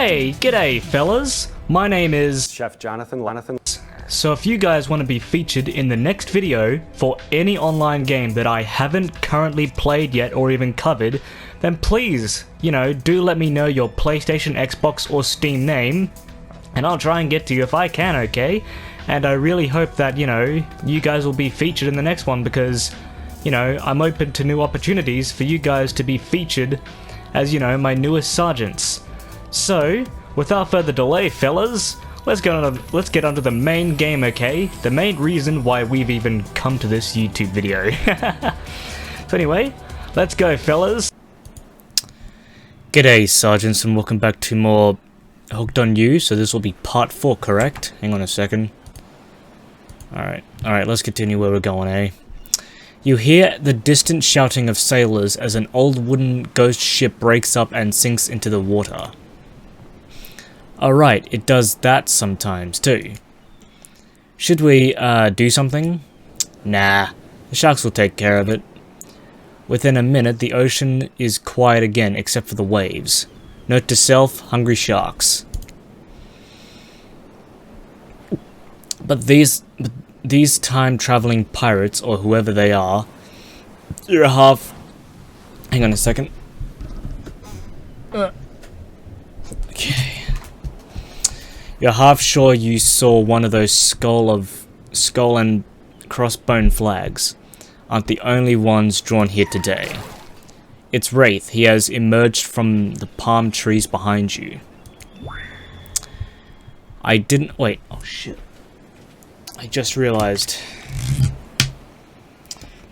Hey, g'day fellas, my name is Chef Jonathan. So if you guys want to be featured in the next video for any online game that I haven't currently played yet or even covered, then please, do let me know your PlayStation, Xbox or Steam name, and I'll try and get to you if I can, okay? And I really hope that, you guys will be featured in the next one because, I'm open to new opportunities for you guys to be featured as, my newest sergeants. So, without further delay, fellas, let's get onto the main game, okay? The main reason why we've even come to this YouTube video. So anyway, let's go, fellas. G'day, sergeants, and welcome back to more Hooked on You. So this will be part 4, correct? Hang on a second. Alright, let's continue where we're going, eh? You hear the distant shouting of sailors as an old wooden ghost ship breaks up and sinks into the water. Alright, it does that sometimes too. Should we, do something? Nah, the sharks will take care of it. Within a minute, the ocean is quiet again, except for the waves. Note to self, hungry sharks. But these time-traveling pirates, or whoever they are, you're half... Hang on a second. Okay. You're half sure you saw one of those skull and crossbone flags. Aren't the only ones drawn here today. It's Wraith. He has emerged from the palm trees behind you. Wait, oh shit. I just realized.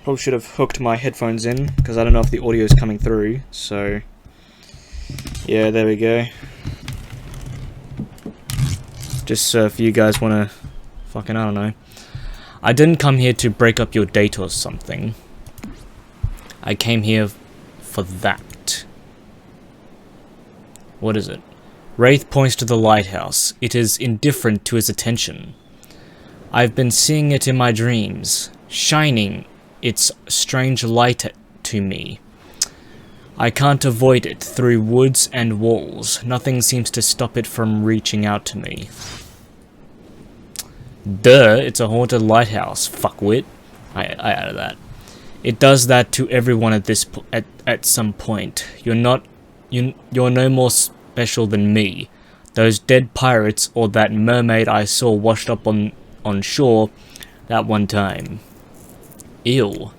Probably should have hooked my headphones in, because I don't know if the audio is coming through, so... Yeah, there we go. Just so if you guys want to... Fucking, I don't know. I didn't come here to break up your date or something. I came here for that. What is it? Wraith points to the lighthouse. It is indifferent to his attention. I've been seeing it in my dreams, shining its strange light to me. I can't avoid it through woods and walls. Nothing seems to stop it from reaching out to me. Duh, it's a haunted lighthouse, fuckwit. I added that. It does that to everyone at some point. You're no more special than me. Those dead pirates or that mermaid I saw washed up on shore that one time. Ew.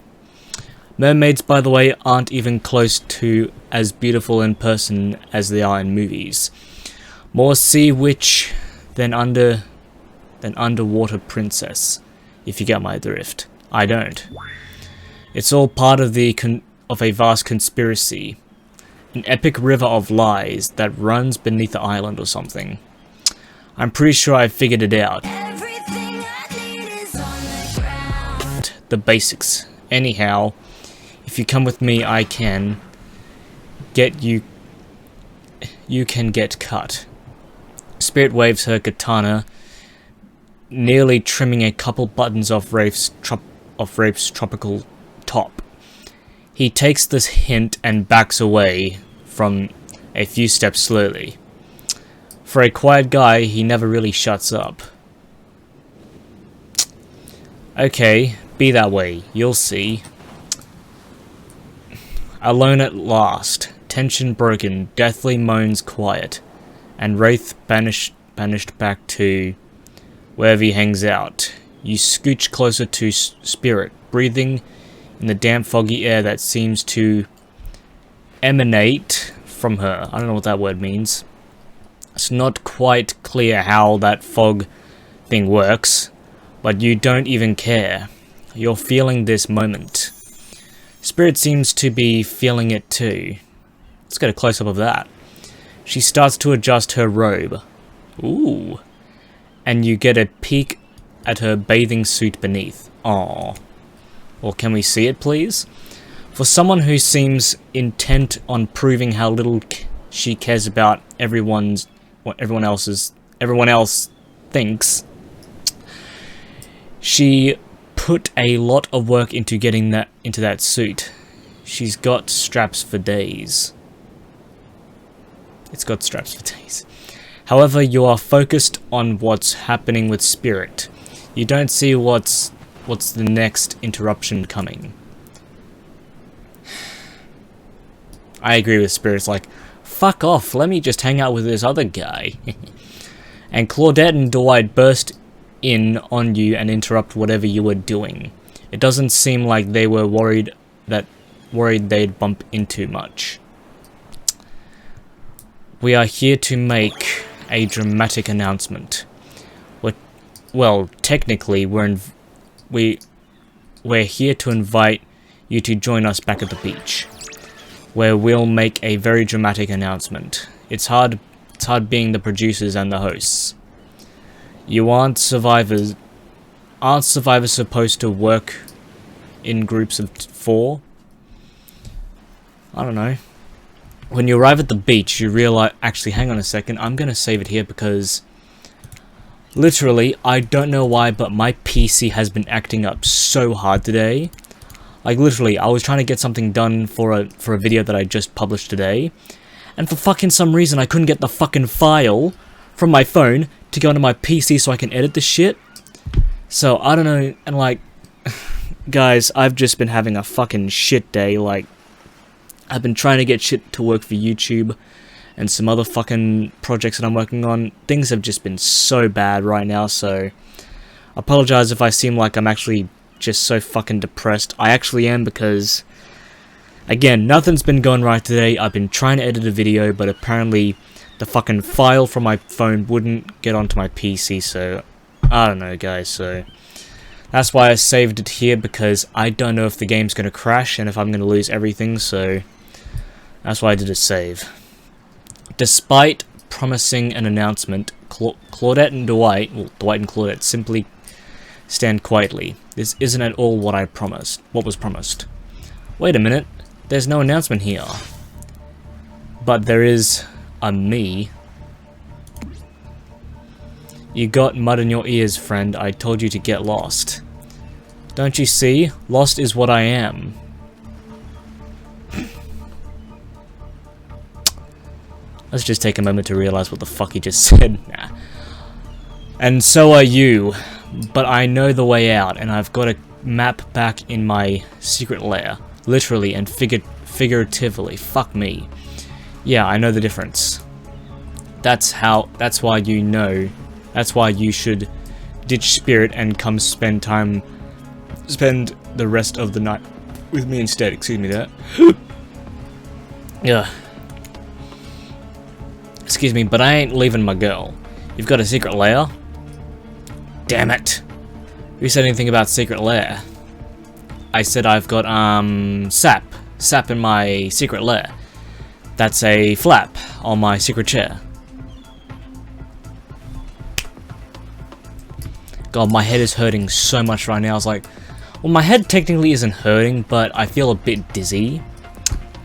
Mermaids, by the way, aren't even close to as beautiful in person as they are in movies. More sea witch than underwater princess, if you get my drift. I don't. It's all part of a vast conspiracy. An epic river of lies that runs beneath the island or something. I'm pretty sure I figured it out. The basics. Anyhow, if you come with me, I can get you. You can get cut. Spirit waves her katana, nearly trimming a couple buttons off Wraith's tropical top. He takes this hint and backs away from a few steps slowly. For a quiet guy, he never really shuts up. Okay, be that way, you'll see. Alone at last, tension broken, deathly moans quiet, and Wraith banished back to wherever he hangs out. You scooch closer to Spirit, breathing in the damp foggy air that seems to emanate from her. I don't know what that word means. It's not quite clear how that fog thing works, but you don't even care. You're feeling this moment. Spirit seems to be feeling it too. Let's get a close-up of that. She starts to adjust her robe. Ooh. And you get a peek at her bathing suit beneath. Aww. Or can we see it, please? For someone who seems intent on proving how little she cares about what everyone else thinks, she put a lot of work into getting into that suit. She's got straps for days. It's got straps for days. However, you are focused on what's happening with Spirit. You don't see what's the next interruption coming. I agree with Spirit's like, fuck off, let me just hang out with this other guy. And Claudette and Dwight burst in on you and interrupt whatever you were doing. It doesn't seem like they were worried they'd bump into much. We are here to make a dramatic announcement. Well, technically, we're here to invite you to join us back at the beach, where we'll make a very dramatic announcement. It's hard being the producers and the hosts. You aren't survivors supposed to work in groups of 4? I don't know. When you arrive at the beach, you realize... Actually, hang on a second. I'm gonna save it here because... Literally, I don't know why, but my PC has been acting up so hard today. Like, literally, I was trying to get something done for a video that I just published today. And for fucking some reason, I couldn't get the fucking file from my phone to go onto my PC so I can edit the shit. So, I don't know, and like... Guys, I've just been having a fucking shit day, like... I've been trying to get shit to work for YouTube and some other fucking projects that I'm working on. Things have just been so bad right now, so... I apologize if I seem like I'm actually just so fucking depressed. I actually am because... Again, nothing's been going right today. I've been trying to edit a video, but apparently the fucking file from my phone wouldn't get onto my PC, so... I don't know, guys, so... That's why I saved it here, because I don't know if the game's gonna crash and if I'm gonna lose everything, so... That's why I did a save. Despite promising an announcement, Claudette and Dwight, well, Dwight and Claudette, simply stand quietly. This isn't at all what was promised. Wait a minute, there's no announcement here. But there is a me. You got mud in your ears, friend. I told you to get lost. Don't you see? Lost is what I am. Let's just take a moment to realize what the fuck he just said. Nah. And so are you. But I know the way out, and I've got a map back in my secret lair. Literally and figuratively. Fuck me. Yeah, I know the difference. That's why you know. That's why you should ditch Spirit and come spend the rest of the night with me instead. Excuse me that. Yeah. Excuse me, but I ain't leaving my girl. You've got a secret lair? Damn it. Who said anything about secret lair? I said I've got, sap. Sap in my secret lair. That's a flap on my secret chair. God, my head is hurting so much right now. I was like, well, my head technically isn't hurting, but I feel a bit dizzy.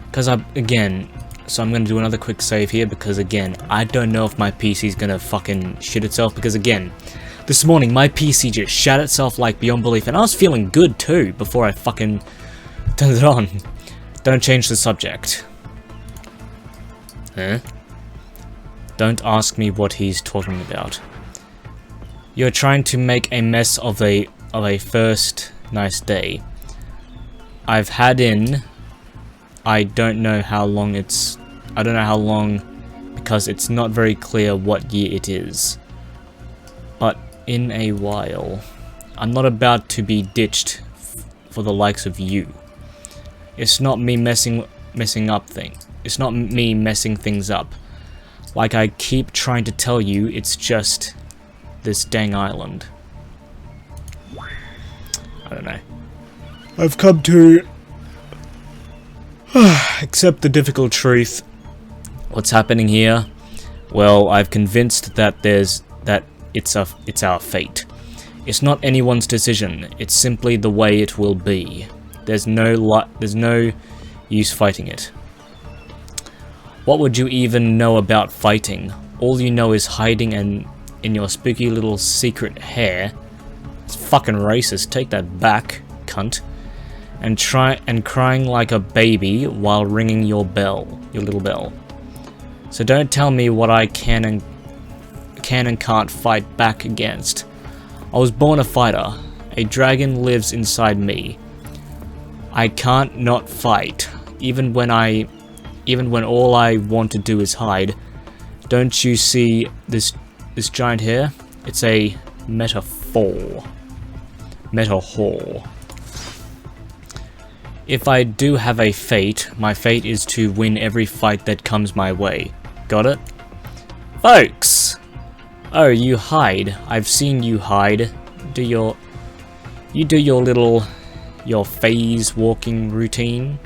Because again, so I'm going to do another quick save here, because again, I don't know if my PC's going to fucking shit itself, because again, this morning my PC just shat itself like beyond belief, and I was feeling good too before I fucking turned it on. Don't change the subject. Huh? Don't ask me what he's talking about. You're trying to make a mess of a first nice day. I've had in... I don't know how long because it's not very clear what year it is. But in a while. I'm not about to be ditched for the likes of you. It's not me messing up things. It's not me messing things up. Like I keep trying to tell you, it's just this dang island. I don't know. I've come to accept the difficult truth. What's happening here? Well, I've convinced that it's our fate. It's not anyone's decision. It's simply the way it will be. There's no use fighting it. What would you even know about fighting? All you know is hiding and in your spooky little secret hair. It's fucking racist. Take that back, cunt. And crying like a baby while ringing your bell, your little bell. So don't tell me what I can and can't fight back against. I was born a fighter. A dragon lives inside me. I can't not fight, even when all I want to do is hide. Don't you see this giant here? It's a metaphor. Metaphor. If I do have a fate, my fate is to win every fight that comes my way. Got it? Folks! Oh, you hide. I've seen you hide. You do your phase walking routine.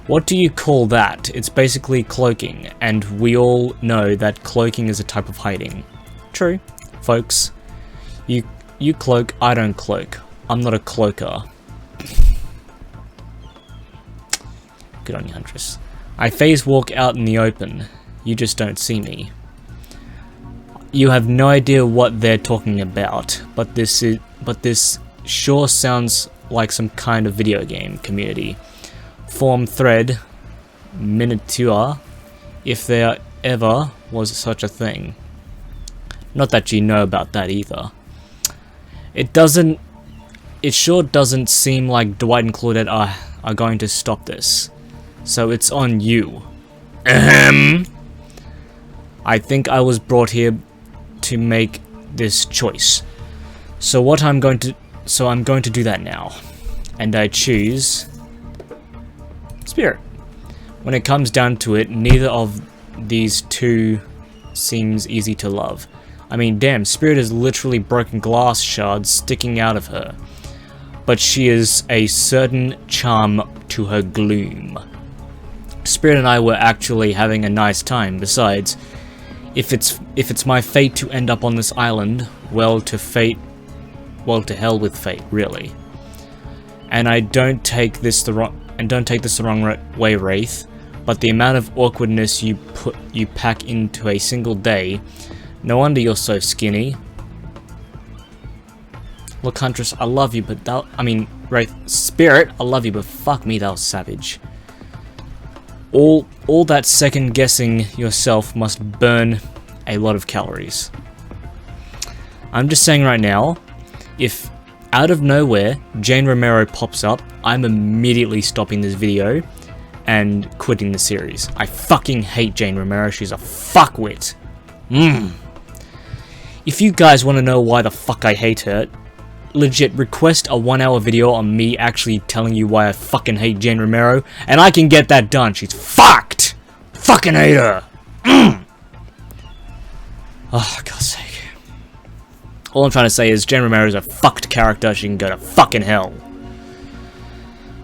What do you call that? It's basically cloaking, and we all know that cloaking is a type of hiding. True, folks. You cloak, I don't cloak. I'm not a cloaker. Good on you, Huntress. I phase walk out in the open. You just don't see me. You have no idea what they're talking about, but this sure sounds like some kind of video game community. Forum thread, miniature, if there ever was such a thing. Not that you know about that either. It sure doesn't seem like Dwight and Claudette are going to stop this. So it's on you. Ahem. I think I was brought here to make this choice. So I'm going to do that now. And I choose Spirit. When it comes down to it, neither of these two seems easy to love. I mean, damn, Spirit is literally broken glass shards sticking out of her. But she is a certain charm to her gloom. Spirit and I were actually having a nice time. Besides, if it's my fate to end up on this island, well, to hell with fate, really. And I don't take this the wrong way, Wraith, but the amount of awkwardness you pack into a single day, no wonder you're so skinny. Look, Huntress, I love you, but Wraith, Spirit, I love you, but fuck me, that was savage. All that second guessing yourself must burn a lot of calories. I'm just saying right now, if out of nowhere Jane Romero pops up, I'm immediately stopping this video and quitting the series. I fucking hate Jane Romero, she's a fuckwit. If you guys want to know why the fuck I hate her, legit request a 1-hour video on me actually telling you why I fucking hate Jane Romero, and I can get that done. She's fucked! Fucking hate her! Oh, God's sake. All I'm trying to say is Jane Romero is a fucked character, she can go to fucking hell.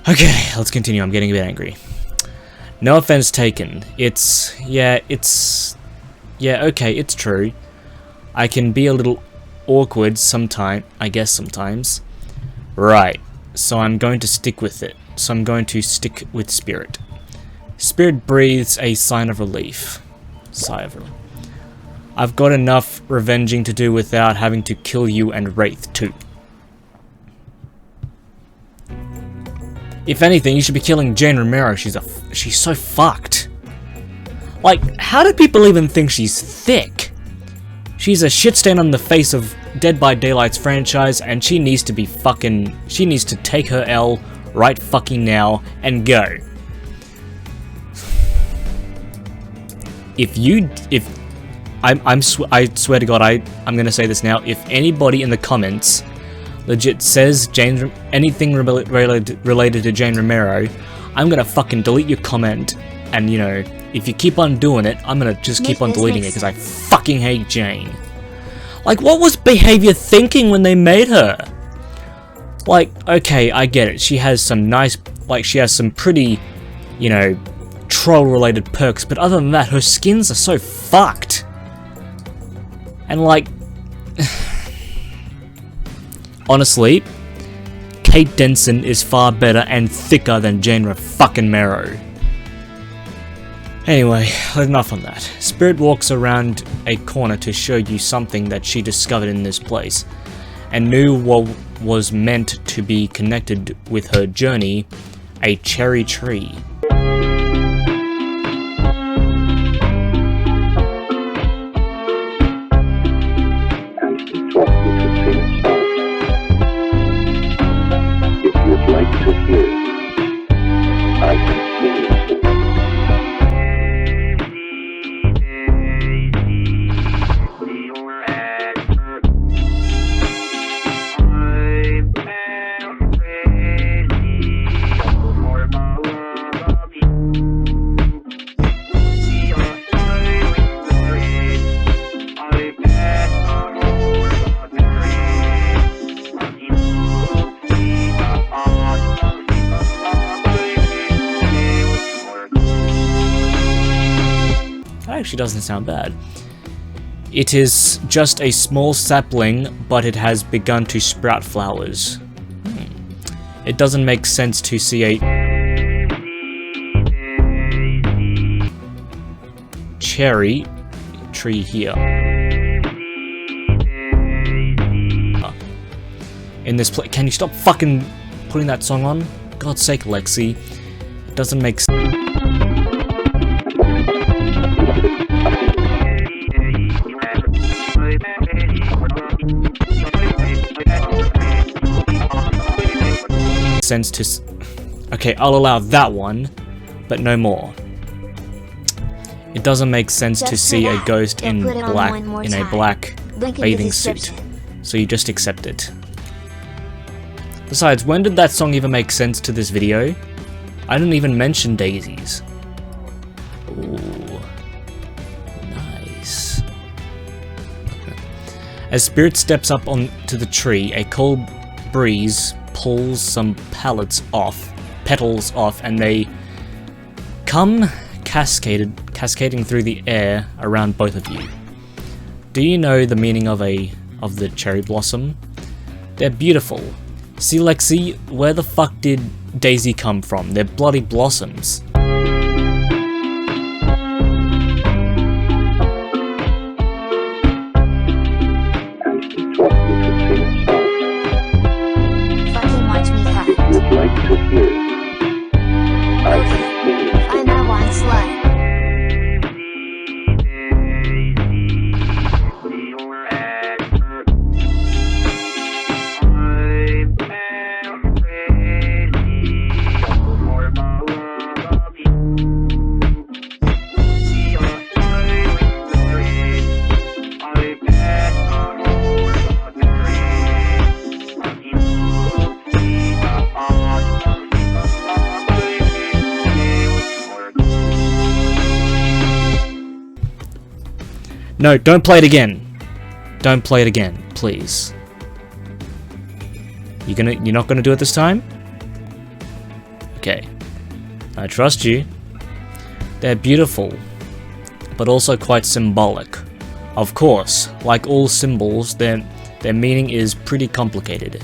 Okay, let's continue, I'm getting a bit angry. No offense taken. Yeah, okay, it's true. I can be a little awkward sometimes, I guess sometimes. Right, so I'm going to stick with it. So I'm going to stick with Spirit. Spirit breathes a sigh of relief. I've got enough revenging to do without having to kill you and Wraith too. If anything, you should be killing Jane Romero. She's so fucked. Like, how do people even think she's thick? She's a shit stain on the face of Dead by Daylight's franchise, and she needs to take her L right fucking now and go. I swear to God, I'm gonna say this now. If anybody in the comments legit says anything related to Jane Romero, I'm gonna fucking delete your comment. And you know, if you keep on doing it, I'm gonna just keep on deleting it because I fucking hate Jane. Like, what was Behavior thinking when they made her? Like, okay, I get it. She has some pretty, you know, troll-related perks, but other than that, her skins are so fucked. And like, honestly, Kate Denson is far better and thicker than Jane fucking Romero. Anyway, enough on that. Spirit walks around a corner to show you something that she discovered in this place, and knew what was meant to be connected with her journey, a cherry tree. actually doesn't sound bad. It is just a small sapling, but it has begun to sprout flowers. It doesn't make sense to see a cherry tree here. In this place. Can you stop fucking putting that song on? God's sake, Lexi. It doesn't make sense to. Okay, I'll allow that one, but no more. It doesn't make sense to see a ghost in a black bathing suit, so you just accept it. Besides, when did that song even make sense to this video? I didn't even mention daisies. Ooh, nice. As Spirit steps up onto the tree, a cold breeze pulls some petals off, and they come cascading through the air around both of you. Do you know the meaning of the cherry blossom? They're beautiful. See, Lexi, where the fuck did Daisy come from? They're bloody blossoms. Fucking watch me cut. Okay, find that one slut. No, don't play it again. Don't play it again, please. You're not gonna do it this time? Okay. I trust you. They're beautiful, but also quite symbolic. Of course, like all symbols, their meaning is pretty complicated.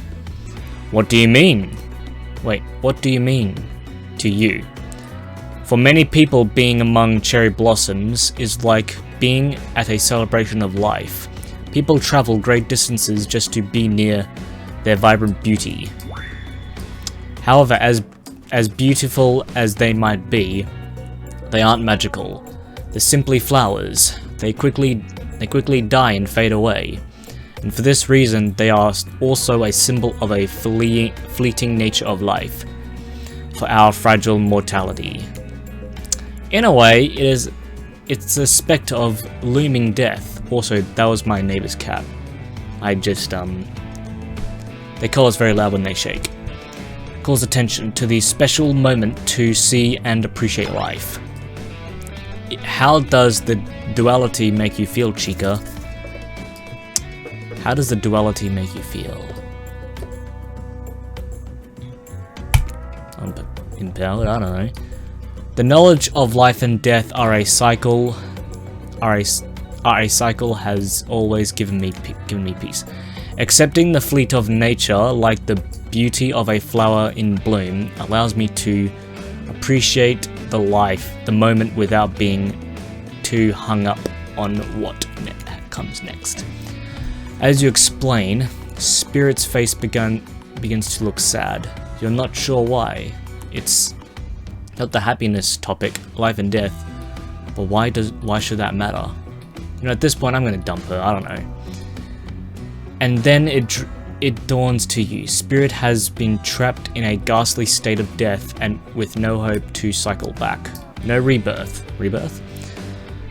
What do you mean? Wait, what do you mean to you? For many people, being among cherry blossoms is like being at a celebration of life. People travel great distances just to be near their vibrant beauty. However, as beautiful as they might be, they aren't magical. They're simply flowers. They quickly die and fade away. And for this reason, they are also a symbol of a fleeting nature of life, for our fragile mortality. In a way, it's a spectre of looming death. Also, that was my neighbor's cat. I just, they call us very loud when they shake. Calls attention to the special moment to see and appreciate life. How does the duality make you feel, Chica? How does the duality make you feel? I'm empowered, I don't know. The knowledge of life and death are a cycle has always given me peace. Accepting the fleet of nature, like the beauty of a flower in bloom, allows me to appreciate the moment without being too hung up on what comes next. As you explain, Spirit's face begins to look sad. You're not sure why. It's not the happiness topic, life and death, but why should that matter? You know, at this point I'm gonna dump her, I don't know. And then it dawns to you, Spirit has been trapped in a ghastly state of death and with no hope to cycle back. No rebirth. Rebirth?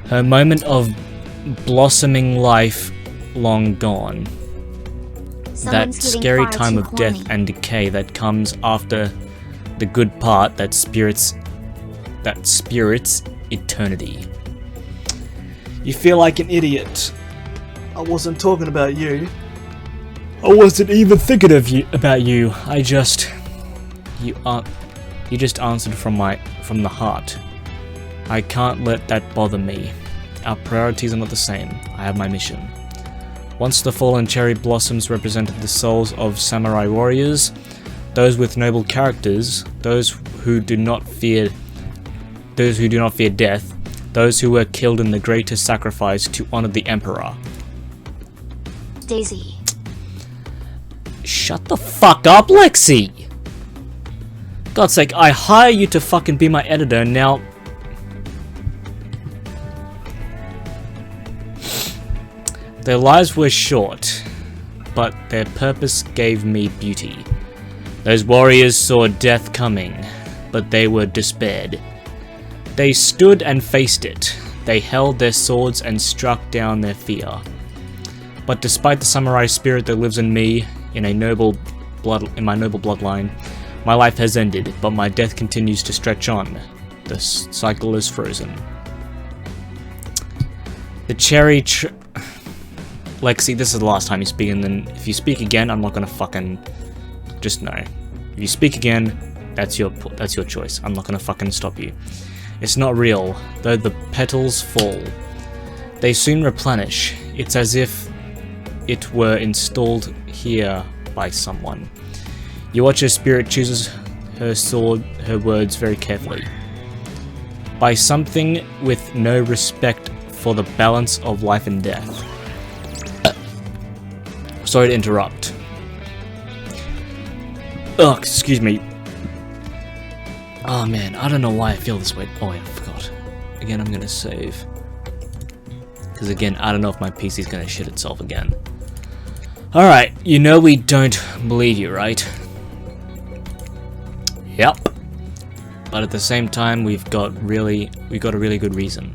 Her moment of blossoming life long gone. That scary time of death and decay that comes after the good part, that spirit's eternity. You feel like an idiot. I wasn't talking about you. I wasn't even thinking about you. You just answered from the heart. I can't let that bother me. our priorities are not the same. I have my mission. Once the fallen cherry blossoms represented the souls of samurai warriors, those with noble characters, those who do not fear death, those who were killed in the greatest sacrifice to honor the emperor. Daisy. Shut the fuck up, Lexi! God's sake, I hire you to fucking be my editor, now... Their lives were short, but their purpose gave me beauty. Those warriors saw death coming, but they were despaired. They stood and faced it. They held their swords and struck down their fear. But despite the samurai spirit that lives in me, in my noble bloodline, my life has ended, but my death continues to stretch on. The cycle is frozen. The cherry Lexi, this is the last time you speak, and then if you speak again, I'm not gonna fucking... Just know. If you speak again, that's your choice. I'm not gonna fucking stop you. It's not real, though the petals fall. They soon replenish. It's as if it were installed here by someone. You watch her spirit chooses her words very carefully. By something with no respect for the balance of life and death. Sorry to interrupt. Ugh, excuse me. Oh man, I don't know why I feel this way. Oh yeah, I forgot. Again, I'm gonna save. Because again, I don't know if my PC's gonna shit itself again. Alright, you know we don't believe you, right? Yep. But at the same time, we've got a really good reason.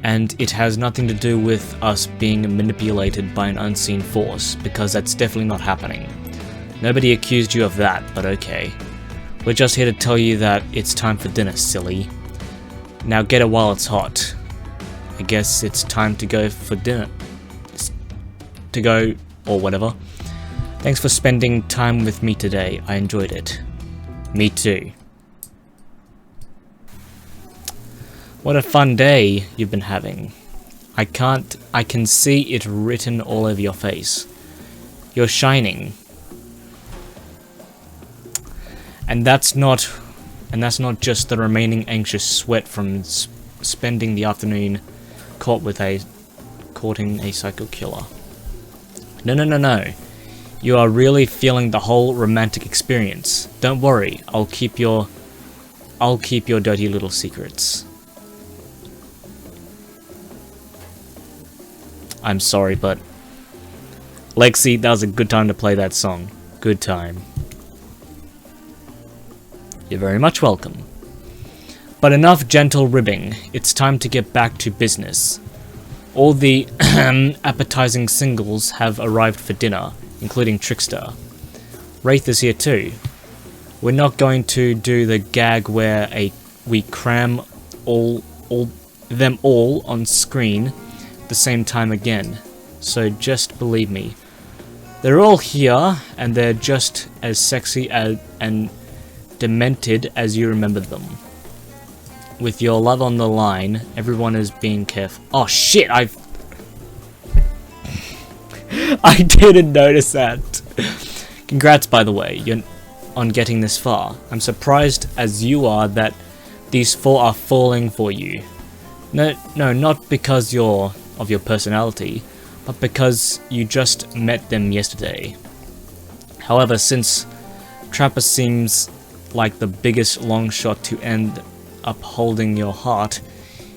And it has nothing to do with us being manipulated by an unseen force, because that's definitely not happening. Nobody accused you of that, but okay. We're just here to tell you that it's time for dinner, silly. Now get it while it's hot. I guess it's time to go for dinner. Or whatever. Thanks for spending time with me today. I enjoyed it. Me too. What a fun day you've been having. I can see it written all over your face. You're shining. And that's not just the remaining anxious sweat from spending the afternoon courting a psycho killer. No. You are really feeling the whole romantic experience. Don't worry, I'll keep your dirty little secrets. I'm sorry, but Lexi, that was a good time to play that song. Good time. You're very much welcome. But enough gentle ribbing. It's time to get back to business. All the appetizing singles have arrived for dinner, including Trickster. Wraith is here too. We're not going to do the gag where we cram them all on screen the same time again, so just believe me. They're all here, and they're just as sexy and demented as you remembered them. With your love on the line, everyone is being careful. Oh shit, I didn't notice that. Congrats, by the way, on getting this far. I'm surprised as you are that these four are falling for you. No, not because of your personality, but because you just met them yesterday. However, since Trapper seems like the biggest long shot to end up holding your heart,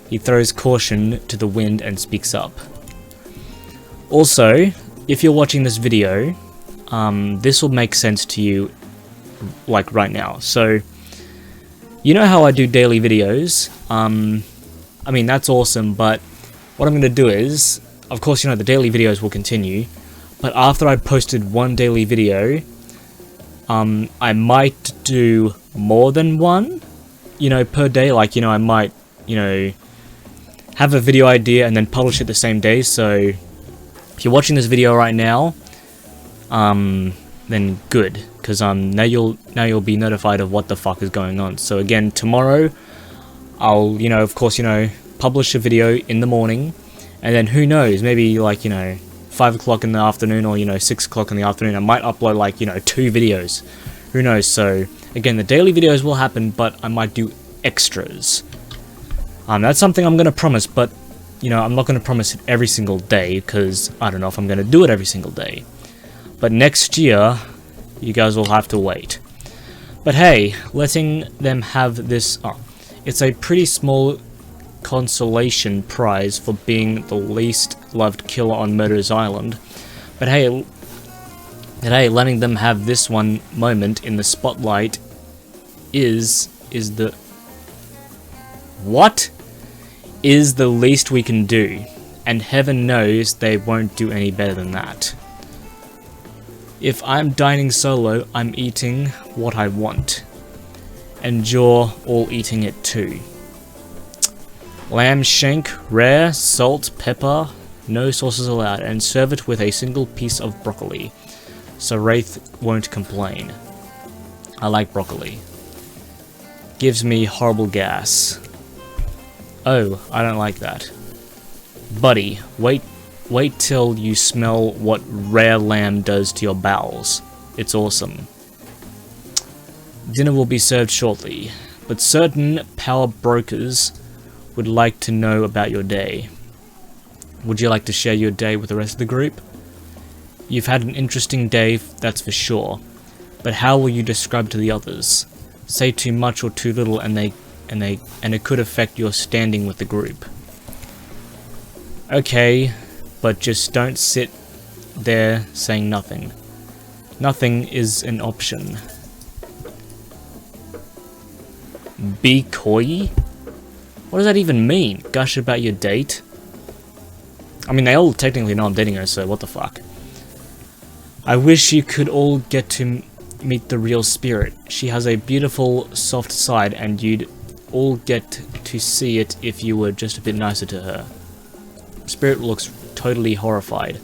he throws caution to the wind and speaks up. Also, if you're watching this video, this will make sense to you like right now. So, you know how I do daily videos? I mean, that's awesome, but what I'm going to do is, of course, you know, the daily videos will continue, but after I posted one daily video, I might do more than one, you know, per day. Like, you know, I might, you know, have a video idea and then publish it the same day. So if you're watching this video right now, then good, because now you'll be notified of what the fuck is going on. So again, tomorrow I'll, you know, of course, you know, publish a video in the morning, and then who knows, maybe like, 5 o'clock in the afternoon or, 6 o'clock in the afternoon, I might upload like, 2 videos. Who knows? So, again, the daily videos will happen, but I might do extras. That's something I'm going to promise, but, I'm not going to promise it every single day, because I don't know if I'm going to do it every single day. But next year, you guys will have to wait. But hey, letting them have this... Oh, it's a pretty small consolation prize for being the least loved killer on Murder's Island. But hey, letting them have this one moment in the spotlight is the... What? Is the least we can do. And heaven knows they won't do any better than that. If I'm dining solo, I'm eating what I want. And you're all eating it too. Lamb shank, rare, salt, pepper, no sauces allowed, and serve it with a single piece of broccoli. So Wraith won't complain. I like broccoli. Gives me horrible gas. Oh, I don't like that. Buddy, wait till you smell what rare lamb does to your bowels. It's awesome. Dinner will be served shortly, but certain power brokers would like to know about your day. Would you like to share your day with the rest of the group? You've had an interesting day, that's for sure, but how will you describe to the others? Say too much or too little and it could affect your standing with the group. Okay, but just don't sit there saying nothing. Nothing is an option. Be coy? What does that even mean? Gush about your date? I mean, they all technically know I'm dating her, so what the fuck. I wish you could all get to meet the real Spirit. She has a beautiful, soft side, and you'd all get to see it if you were just a bit nicer to her. Spirit looks totally horrified.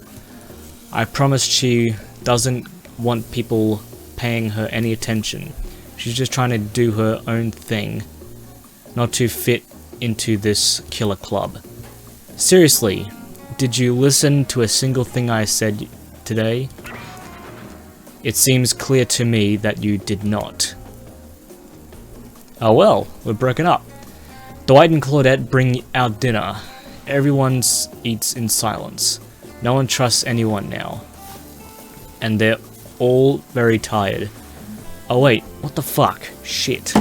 I promised she doesn't want people paying her any attention. She's just trying to do her own thing, not to fit into this killer club. Seriously, did you listen to a single thing I said today? It seems clear to me that you did not. Oh well, we're broken up. Dwight and Claudette bring out dinner. Everyone eats in silence. No one trusts anyone now. And they're all very tired. Oh wait, what the fuck? Shit.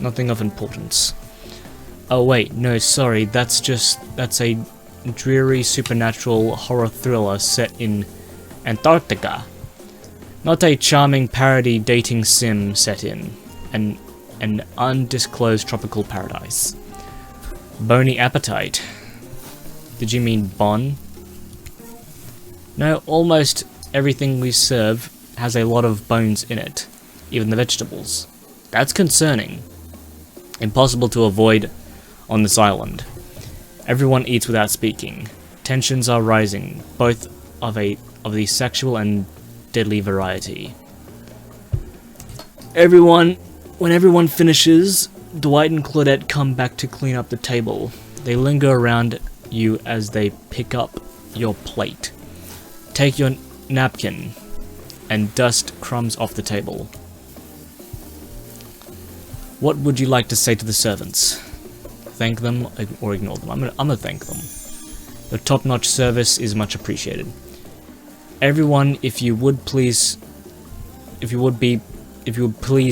Nothing of importance. Oh wait, no, sorry, that's a dreary supernatural horror thriller set in Antarctica. Not a charming parody dating sim set in an undisclosed tropical paradise. Bony appetite. Did you mean bon? No, almost everything we serve has a lot of bones in it, even the vegetables. That's concerning. Impossible to avoid on this island. Everyone eats without speaking. Tensions are rising, both of the sexual and deadly variety. When everyone finishes, Dwight and Claudette come back to clean up the table. They linger around you as they pick up your plate, take your napkin, and dust crumbs off the table. What would you like to say to the servants? Thank them or ignore them? I'm gonna thank them. Your top-notch service is much appreciated. Everyone, if you would please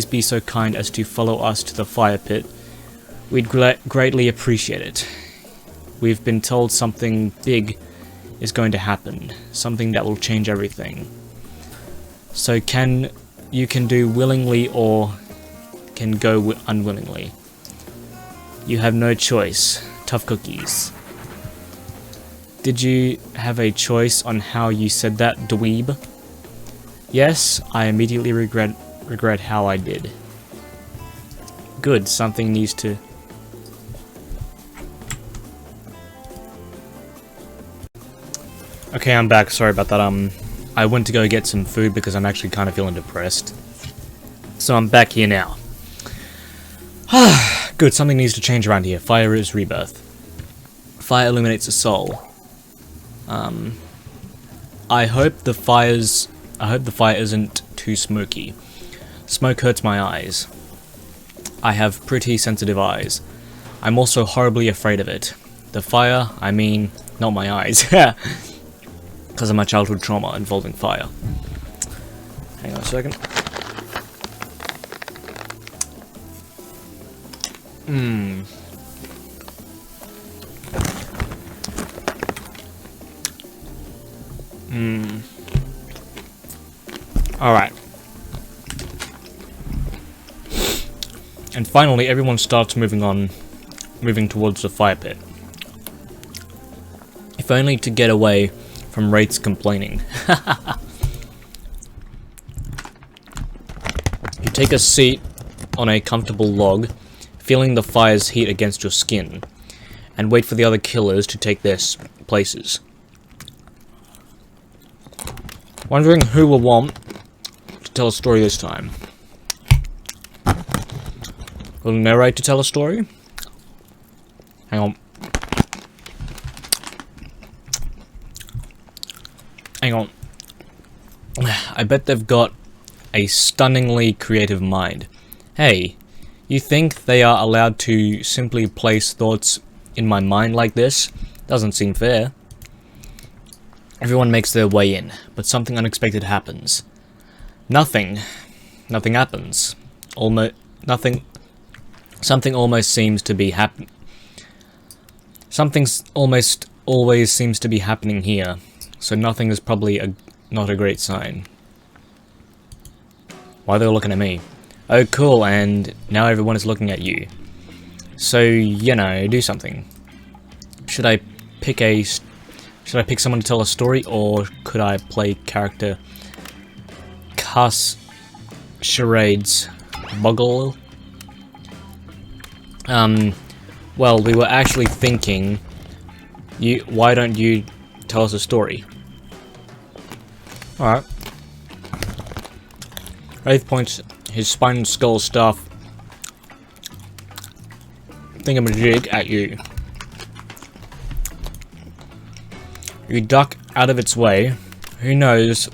be so kind as to follow us to the fire pit, we'd greatly appreciate it. We've been told something big is going to happen, something that will change everything. So you can do willingly or can go unwillingly. You have no choice. Tough cookies. Did you have a choice on how you said that, dweeb? Yes, I immediately regret how I did. Good, something needs to... Okay, I'm back. Sorry about that. I went to go get some food because I'm actually kind of feeling depressed. So I'm back here now. Good, something needs to change around here. Fire is rebirth. Fire illuminates a soul. I hope the fire isn't too smoky. Smoke hurts my eyes. I have pretty sensitive eyes. I'm also horribly afraid of it. The fire, I mean, not my eyes. Because of my childhood trauma involving fire. Hang on a second. Alright. And finally, everyone starts moving towards the fire pit. If only to get away from Wraith's complaining. You take a seat on a comfortable log, feeling the fire's heat against your skin, and wait for the other killers to take their places. Wondering who will want to tell a story this time. Will narrate to tell a story? Hang on. Hang on. I bet they've got a stunningly creative mind. Hey, you think they are allowed to simply place thoughts in my mind like this? Doesn't seem fair. Everyone makes their way in, but something unexpected happens. Nothing happens. Something almost seems to be Something's almost always seems to be happening here, so nothing is probably not a great sign. Why are they all looking at me? Oh cool, and now everyone is looking at you. So, you know, do something. Should I pick someone to tell a story, or could I play character Cuss Charades Boggle? Well, we were actually thinking, why don't you tell us a story? Alright. Wraith points his spine and skull staff thingamajig at you. You duck out of its way. Who knows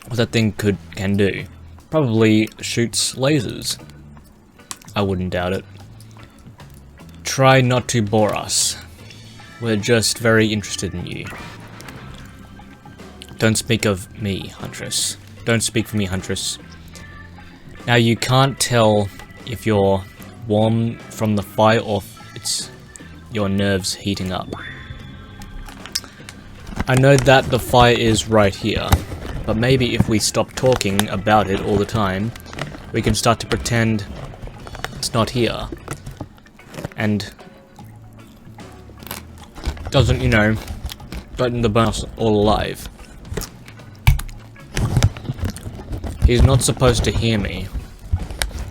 what that thing can do? Probably shoots lasers. I wouldn't doubt it. Try not to bore us. We're just very interested in you. Don't speak of me, Huntress. Don't speak for me, Huntress. Now you can't tell if you're warm from the fire or if it's your nerves heating up. I know that the fire is right here, but maybe if we stop talking about it all the time, we can start to pretend it's not here. And doesn't, you know, threaten to burn us all alive. He's not supposed to hear me.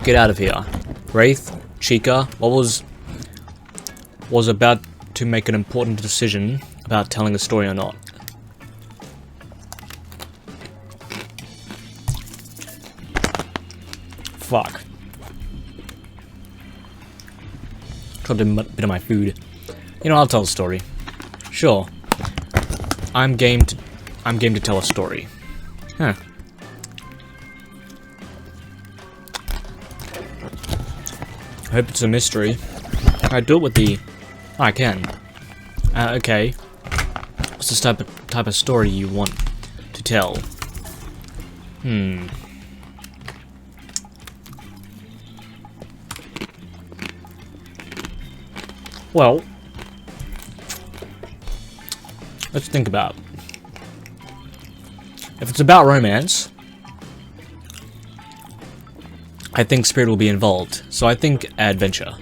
Get out of here. Wraith, Chica, what was about to make an important decision about telling a story or not. Fuck. Dropped a bit of my food. You know, I'll tell a story. Sure. I'm game to tell a story. Huh. I hope it's a mystery. I do it with the... Oh, I can. Okay. What's this type of story you want to tell? Well, let's think about it. If it's about romance, I think Spirit will be involved, so I think adventure.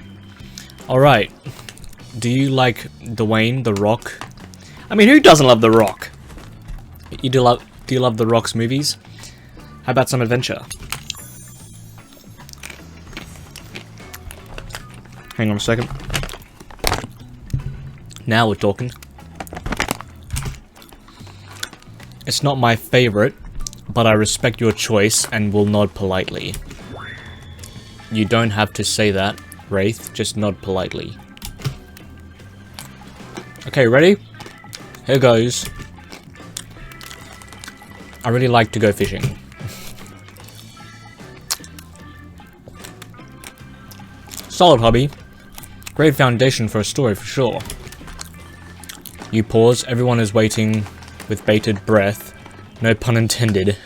Alright, do you like Dwayne The Rock? I mean, who doesn't love The Rock? Do you love The Rock's movies? How about some adventure? Hang on a second. Now we're talking. It's not my favorite, but I respect your choice and will nod politely. You don't have to say that, Wraith, just nod politely. Okay, ready? Here goes. I really like to go fishing. Solid hobby. Great foundation for a story for sure. You pause, everyone is waiting with bated breath. No pun intended.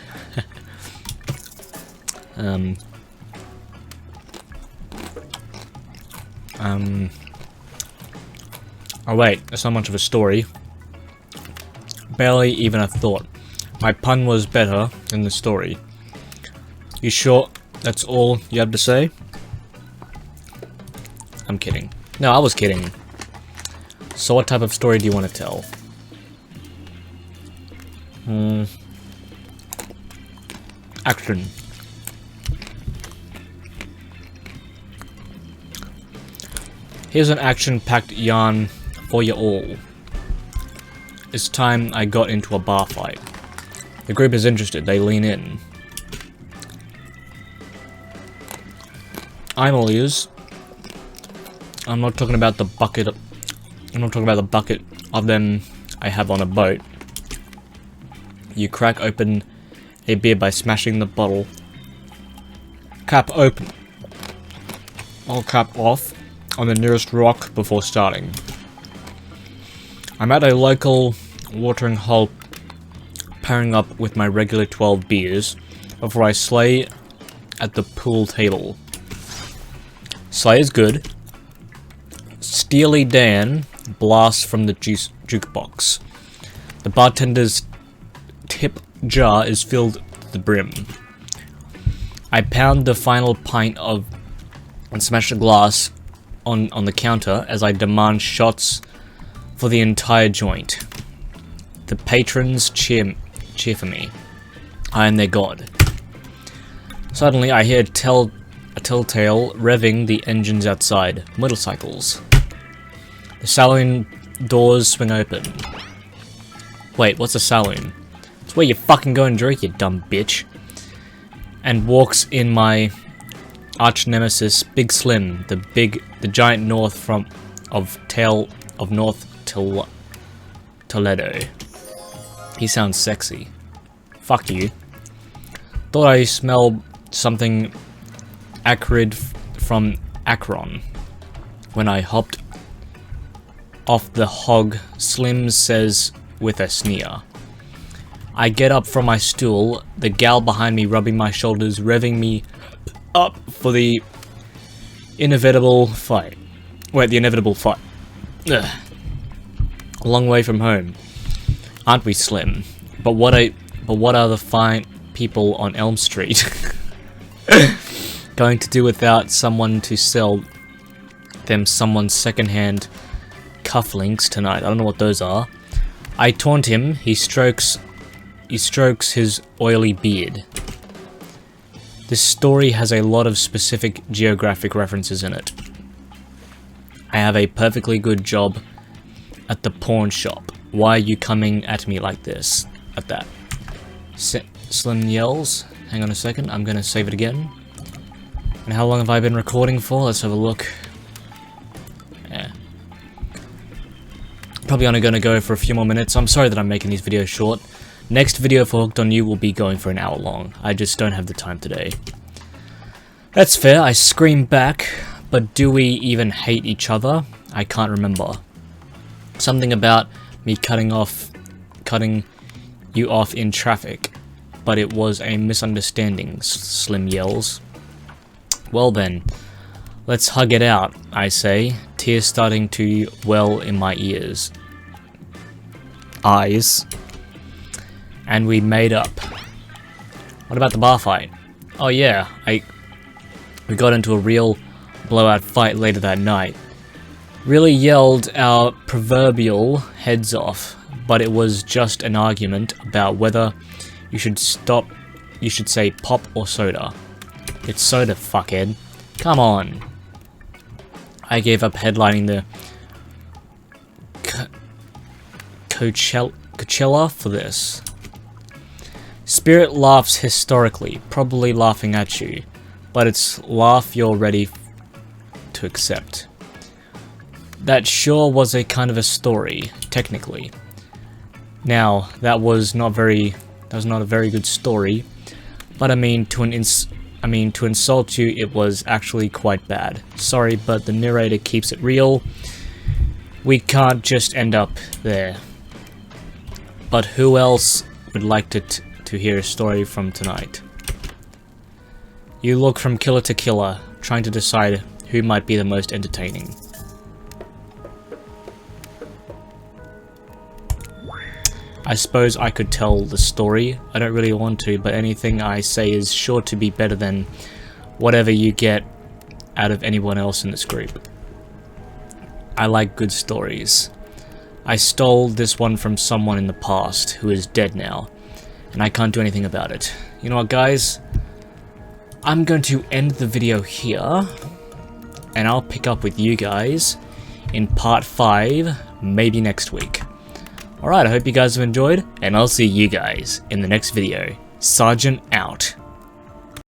Oh wait, it's not much of a story. Barely even a thought. My pun was better than the story. You sure that's all you have to say? I'm kidding. No, I was kidding. So what type of story do you want to tell? Action. Here's an action-packed yarn for you all. It's time I got into a bar fight. The group is interested, they lean in. I'm all ears. I'm not talking about the bucket. I'm not talking about the bucket of them I have on a boat. You crack open a beer by smashing the bottle. Cap open. All cap off on the nearest rock before starting. I'm at a local watering hole pairing up with my regular 12 beers before I slay at the pool table. Slay is good. Steely Dan blasts from the jukebox. The bartender's tip jar is filled to the brim. I pound the final pint of and smash the glass on the counter as I demand shots for the entire joint. The patrons cheer for me. I am their god. Suddenly I hear a telltale revving the engines outside. Motorcycles. The saloon doors swing open. Wait, what's a saloon? It's where you fucking go and drink, you dumb bitch. And walks in my arch nemesis, Big Slim, the giant north of North Toledo. He sounds sexy. Fuck you. Thought I smelled something acrid from Akron. When I hopped off the hog, Slim says with a sneer. I get up from my stool, the gal behind me rubbing my shoulders, revving me up for the inevitable fight. Wait, the inevitable fight. Ugh. A long way from home. Aren't we, Slim? But what are the fine people on Elm Street going to do without someone to sell them someone's secondhand cufflinks tonight? I don't know what those are. I taunt him. He strokes his oily beard. This story has a lot of specific geographic references in it. I have a perfectly good job at the pawn shop. Why are you coming at me like this? At that. Slim yells. Hang on a second, I'm gonna save it again. And how long have I been recording for? Let's have a look. Yeah. Probably only gonna go for a few more minutes. I'm sorry that I'm making these videos short. Next video for Hooked on You will be going for an hour long. I just don't have the time today. That's fair, I scream back, but do we even hate each other? I can't remember. Something about me cutting you off in traffic, but it was a misunderstanding, Slim yells. Well then, let's hug it out, I say, tears starting to well in my eyes. And we made up. What about the bar fight? Oh yeah, we got into a real blowout fight later that night. Really yelled our proverbial heads off, but it was just an argument about whether you should say pop or soda. It's soda, fuckhead. Come on. I gave up headlining the Coachella for this. Spirit laughs historically, probably laughing at you, but it's laugh you're ready to accept. That sure was a kind of a story, technically. Now, that was not a very good story, but I mean to insult you, it was actually quite bad. Sorry, but the narrator keeps it real. We can't just end up there. But who else would like to hear a story from tonight? You look from killer to killer, trying to decide who might be the most entertaining. I suppose I could tell the story. I don't really want to, but anything I say is sure to be better than whatever you get out of anyone else in this group. I like good stories. I stole this one from someone in the past who is dead now, and I can't do anything about it. You know what, guys? I'm going to end the video here, and I'll pick up with you guys in part 5, maybe next week. Alright, I hope you guys have enjoyed, and I'll see you guys in the next video. Sergeant out.